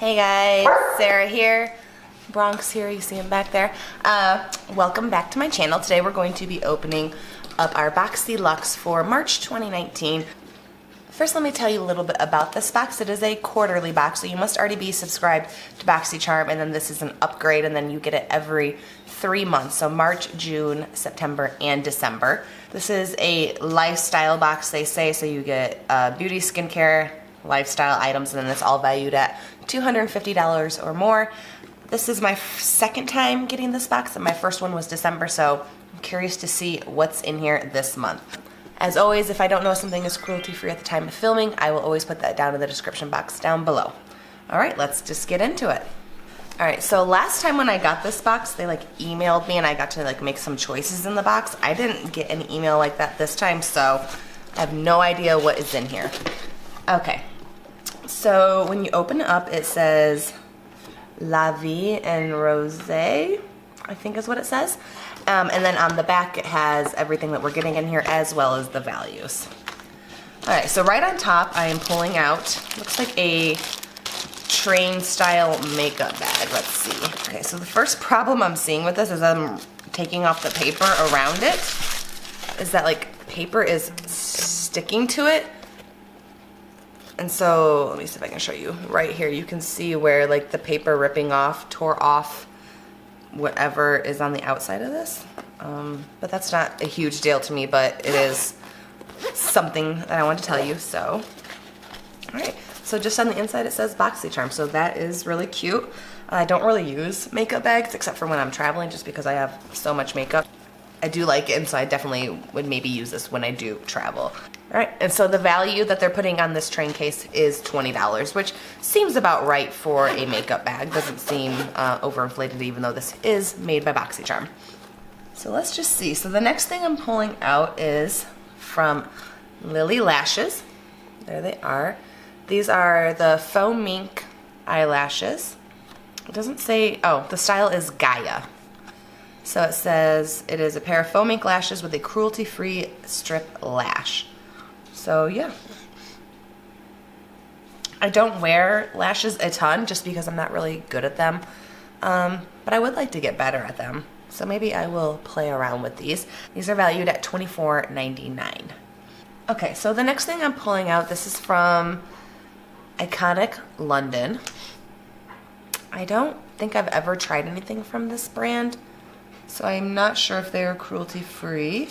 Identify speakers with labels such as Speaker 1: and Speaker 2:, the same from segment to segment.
Speaker 1: Hey guys, Sarah here, Bronx here, you see him back there. Welcome back to my channel. Today we're going to be opening up our Boxyluxe for March 2019. First, let me tell you a little bit about this box. It is a quarterly box, so you must already be subscribed to Boxycharm, and then this is an upgrade, and then you get it every 3 months, so March, June, September, and December. This is a lifestyle box, they say, so you get beauty, skincare, lifestyle items, and then it's all valued at $250 or more. This is my second time getting this box, and my first one was December, so I'm curious to see what's in here this month. As always, if I don't know something is cruelty-free at the time of filming, I will always put that down in the description box down below. Alright, let's just get into it. Alright, so last time when I got this box, they emailed me and I got to make some choices in the box. I didn't get an email like that this time, so I have no idea what is in here. Okay, so when you open it up, it says La Vie en Rose, I think is what it says. And then on the back it has everything that we're getting in here as well as the values. Alright, so right on top I am pulling out, looks like a train style makeup bag. Let's see. Okay, so the first problem I'm seeing with this is I'm taking off the paper around it, is that paper is sticking to it. And so, let me see if I can show you. Right here, you can see where the paper ripping off tore off whatever is on the outside of this. But that's not a huge deal to me, but it is something that I want to tell you, so. Alright, so just on the inside it says Boxycharm, so that is really cute. I don't really use makeup bags except for when I'm traveling, just because I have so much makeup. I do like it, and so I definitely would maybe use this when I do travel. Alright, and so the value that they're putting on this train case is $20, which seems about right for a makeup bag. Doesn't seem overinflated, even though this is made by Boxycharm. So let's just see. So the next thing I'm pulling out is from Lilly Lashes. There they are. These are the faux mink eyelashes. It doesn't say, oh, the style is Gaia. So it says it is a pair of faux mink lashes with a cruelty-free strip lash. So yeah. I don't wear lashes a ton just because I'm not really good at them. But I would like to get better at them. So maybe I will play around with these. These are valued at $24.99. Okay, so the next thing I'm pulling out, this is from Iconic London. I don't think I've ever tried anything from this brand, so I'm not sure if they are cruelty-free.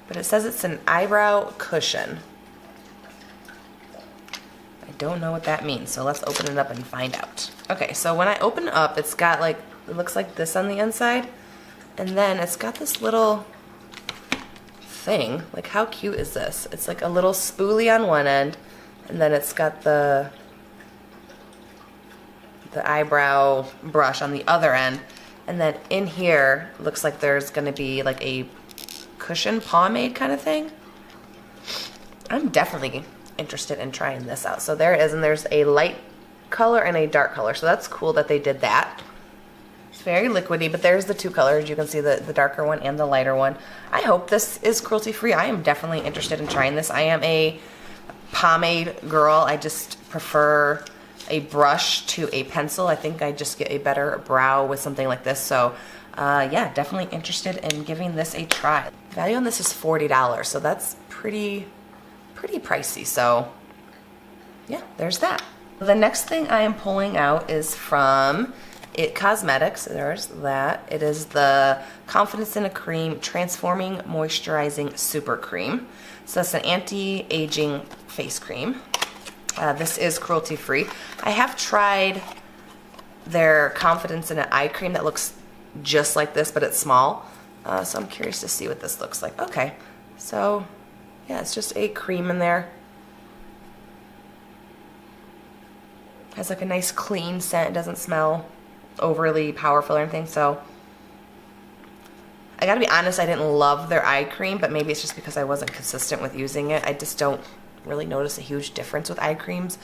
Speaker 1: But it says it's an eyebrow cushion. I don't know what that means, so let's open it up and find out. Okay, so when I open it up, it's got it looks like this on the inside, and then it's got this little thing. How cute is this? It's a little spoolie on one end, and then it's got the eyebrow brush on the other end, and then in here looks like there's gonna be a cushion pomade kind of thing. I'm definitely interested in trying this out. So there it is, and there's a light color and a dark color, so that's cool that they did that. It's very liquidy, but there's the two colors. You can see the darker one and the lighter one. I hope this is cruelty-free. I am definitely interested in trying this. I am a pomade girl. I just prefer a brush to a pencil. I think I just get a better brow with something like this, so yeah, definitely interested in giving this a try. Value on this is $40, so that's pretty pricey, so yeah, there's that. The next thing I am pulling out is from It Cosmetics. There's that. It is the Confidence in a Cream Transforming Moisturizing Super Cream. So it's an anti-aging face cream. This is cruelty-free. I have tried their Confidence in an Eye Cream that looks just like this, but it's small. So I'm curious to see what this looks like. Okay, so yeah, it's just a cream in there. Has a nice clean scent. It doesn't smell overly powerful or anything, so I gotta be honest, I didn't love their eye cream, but maybe it's just because I wasn't consistent with using it. I just don't really notice a huge difference with eye creams,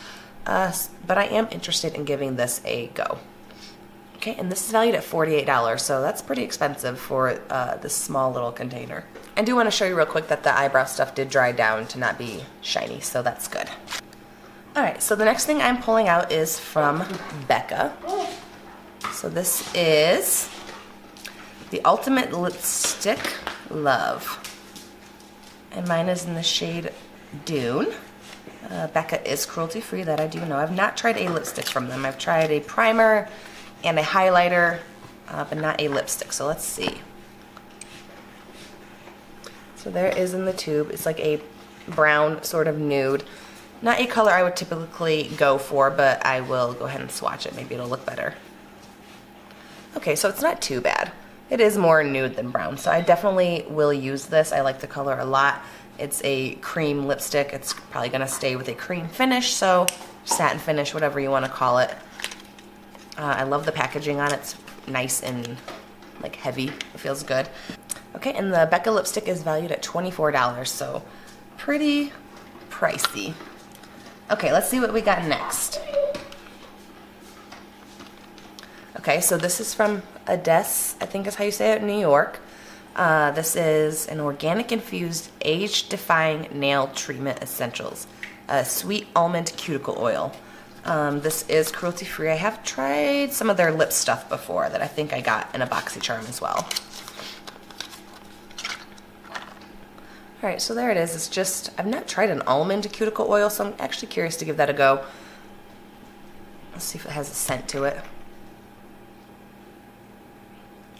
Speaker 1: but I am interested in giving this a go. Okay, and this is valued at $48, so that's pretty expensive for this small little container. I do want to show you real quick that the eyebrow stuff did dry down to not be shiny, so that's good. Alright, so the next thing I'm pulling out is from Becca. So this is the Ultimate Lipstick Love. And mine is in the shade Dune. Becca is cruelty free, that I do know. I've not tried a lipstick from them. I've tried a primer and a highlighter, but not a lipstick. So let's see. So there it is in the tube. It's like a brown sort of nude. Not a color I would typically go for, but I will go ahead and swatch it. Maybe it'll look better. Okay, so it's not too bad. It is more nude than brown, so I definitely will use this. I like the color a lot. It's a cream lipstick. It's probably gonna stay with a cream finish, so satin finish, whatever you wanna call it. I love the packaging on it. It's nice and like heavy. It feels good. Okay, and the Becca lipstick is valued at $24, so pretty pricey. Okay, let's see what we got next. Okay, so this is from Adesse, I think is how you say it, in New York. This is an organic infused age-defying nail treatment essentials. Sweet almond cuticle oil. This is cruelty free. I have tried some of their lip stuff before that I think I got in a Boxycharm as well. Alright, so there it is. It's just, I've not tried an almond cuticle oil, so I'm actually curious to give that a go. Let's see if it has a scent to it.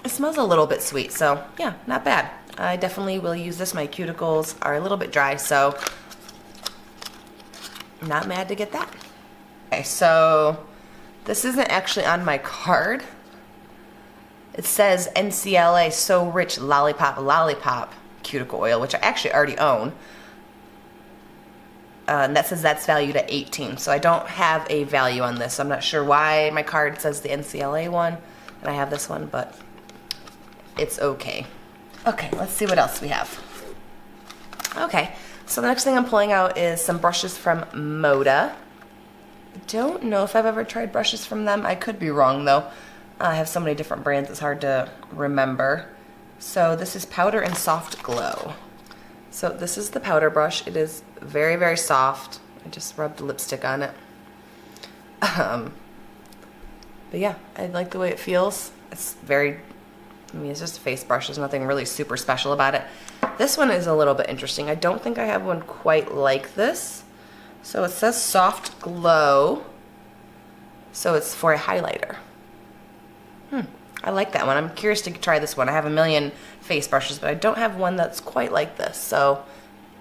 Speaker 1: It smells a little bit sweet, so yeah, not bad. I definitely will use this. My cuticles are a little bit dry, so not mad to get that. Okay, so this isn't actually on my card. It says NCLA So Rich Lollipop Lollipop Cuticle Oil, which I actually already own. And that says that's valued at $18, so I don't have a value on this. So I'm not sure why my card says the NCLA one, and I have this one, but it's okay. Okay, let's see what else we have. Okay, so the next thing I'm pulling out is some brushes from Moda. Don't know if I've ever tried brushes from them. I could be wrong though. I have so many different brands, it's hard to remember. So this is Powder and Soft Glow. So this is the powder brush. It is very, very soft. I just rubbed lipstick on it. But yeah, I like the way it feels. It's very, I mean, it's just a face brush. There's nothing really super special about it. This one is a little bit interesting. I don't think I have one quite like this. So it says Soft Glow. So it's for a highlighter. I like that one. I'm curious to try this one. I have a million face brushes, but I don't have one that's quite like this. So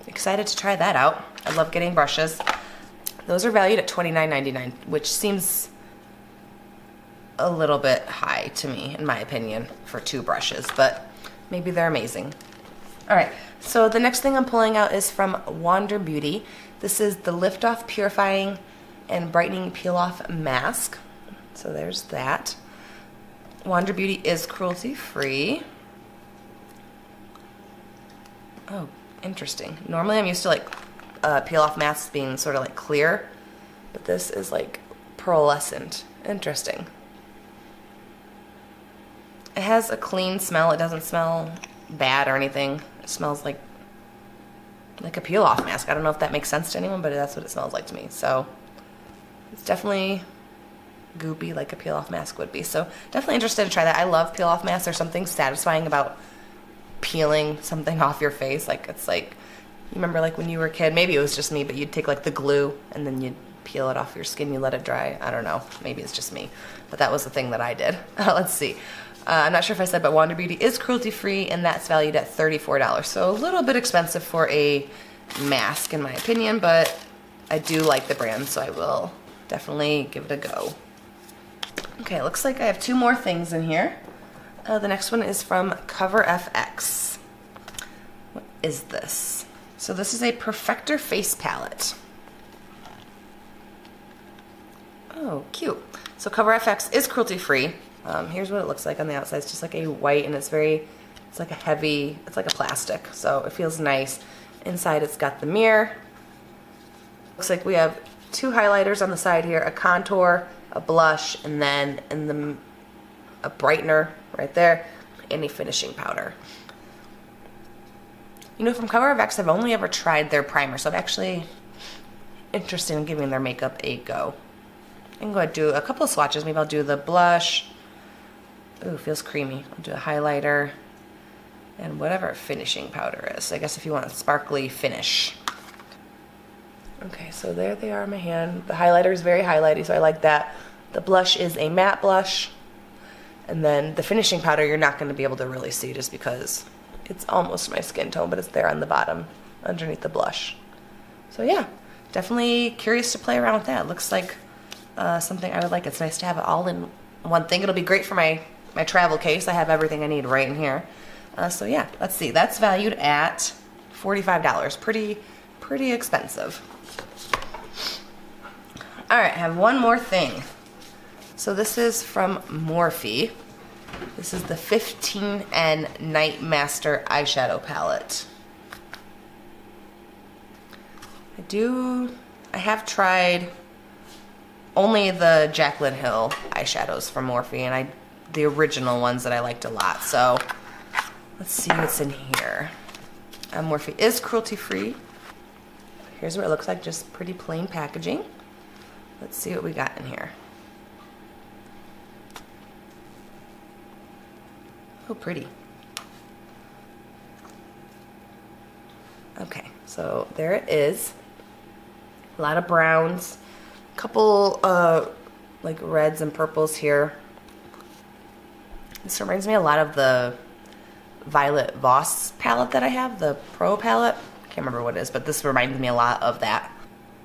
Speaker 1: excited to try that out. I love getting brushes. Those are valued at $29.99, which seems a little bit high to me, in my opinion, for 2 brushes, but maybe they're amazing. All right, so the next thing I'm pulling out is from Wander Beauty. This is the Lift Off Purifying and Brightening Peel Off Mask. So there's that. Wander Beauty is cruelty free. Oh, interesting. Normally I'm used to like peel off masks being sort of like clear, but this is like pearlescent. Interesting. It has a clean smell. It doesn't smell bad or anything. It smells like a peel off mask. I don't know if that makes sense to anyone, but that's what it smells like to me. So it's definitely goopy like a peel off mask would be. So definitely interested to try that. I love peel off masks. There's something satisfying about peeling something off your face. Like it's like, you remember like when you were a kid, maybe it was just me, but you'd take like the glue and then you'd peel it off your skin, you let it dry. I don't know, maybe it's just me, but that was the thing that I did. Let's see. I'm not sure if I said, but Wander Beauty is cruelty free and that's valued at $34. So a little bit expensive for a mask in my opinion, but I do like the brand, so I will definitely give it a go. Okay, looks like I have 2 more things in here. The next one is from CoverFX. What is this? So this is a Perfector face palette. Oh, cute. So CoverFX is cruelty free. Here's what it looks like on the outside. It's just like a white, and it's like a heavy, it's like a plastic, so it feels nice. Inside it's got the mirror. Looks like we have 2 highlighters on the side here, a contour, a blush, and then a brightener right there, and a finishing powder. You know, from CoverFX, I've only ever tried their primer, so I'm actually interested in giving their makeup a go. I can go ahead and do a couple of swatches. Maybe I'll do the blush. Ooh, feels creamy. I'll do a highlighter and whatever finishing powder is. I guess if you want a sparkly finish. Okay, so there they are on my hand. The highlighter is very highlighty, so I like that. The blush is a matte blush. And then the finishing powder you're not going to be able to really see just because it's almost my skin tone, but it's there on the bottom underneath the blush. So yeah, definitely curious to play around with that. It looks like something I would like. It's nice to have it all in one thing. It'll be great for my travel case. I have everything I need right in here. So yeah, let's see. That's valued at $45. Pretty expensive. All right, I have one more thing. So this is from Morphe. This is the 15N Night Master eyeshadow palette. I have tried only the Jaclyn Hill eyeshadows from Morphe, and the original ones that I liked a lot. So let's see what's in here. Morphe is cruelty free. Here's what it looks like, just pretty plain packaging. Let's see what we got in here. Oh, pretty. Okay, so there it is. A lot of browns, a couple like reds and purples here. This reminds me a lot of the Violet Voss palette that I have, the Pro palette. I can't remember what it is, but this reminds me a lot of that.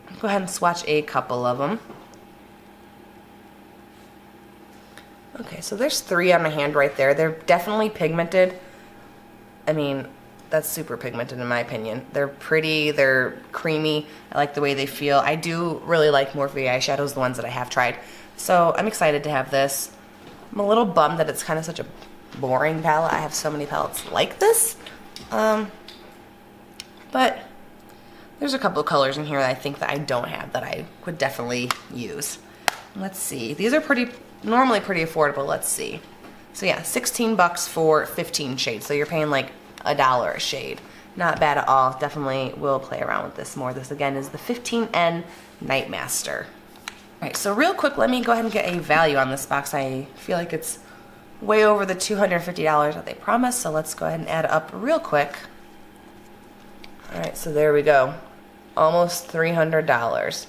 Speaker 1: I'll go ahead and swatch a couple of them. Okay, so there's 3 on my hand right there. They're definitely pigmented. I mean, that's super pigmented in my opinion. They're pretty, they're creamy. I like the way they feel. I do really like Morphe eyeshadows, the ones that I have tried. So I'm excited to have this. I'm a little bummed that it's kind of such a boring palette. I have so many palettes like this. But there's a couple of colors in here that I think that I don't have that I would definitely use. Let's see. These are normally pretty affordable. Let's see. So yeah, 16 bucks for 15 shades. So you're paying like $1 a shade. Not bad at all. Definitely will play around with this more. This again is the 15N Night Master. All right, so real quick, let me go ahead and get a value on this box. I feel like it's way over the $250 that they promised. So let's go ahead and add it up real quick. All right, so there we go. Almost $300.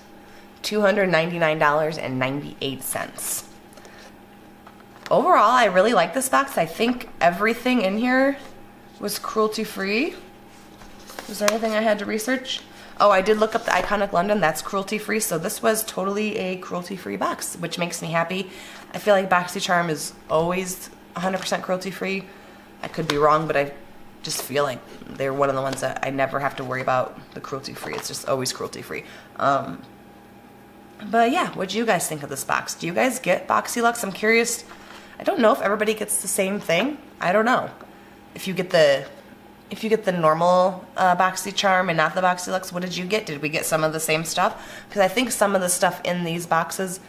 Speaker 1: $299.98. Overall, I really like this box. I think everything in here was cruelty free. Was there anything I had to research? Oh, I did look up the Iconic London. That's cruelty free. So this was totally a cruelty free box, which makes me happy. I feel like Boxycharm is always 100% cruelty free. I could be wrong, but I just feel like they're one of the ones that I never have to worry about the cruelty free. It's just always cruelty free. But yeah, what do you guys think of this box? Do you guys get Boxyluxe? I'm curious. I don't know if everybody gets the same thing. I don't know. If you get the normal Boxycharm and not the Boxyluxe, what did you get? Did we get some of the same stuff? Because I think some of the stuff in these boxes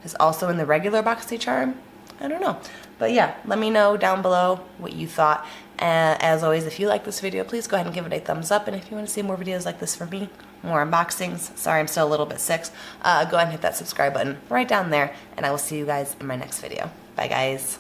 Speaker 1: is also in the regular Boxycharm. I don't know. But yeah, let me know down below what you thought. As always, if you like this video, please go ahead and give it a thumbs up. And if you want to see more videos like this from me, more unboxings, sorry I'm still a little bit sick, go ahead and hit that subscribe button right down there. And I will see you guys in my next video. Bye guys.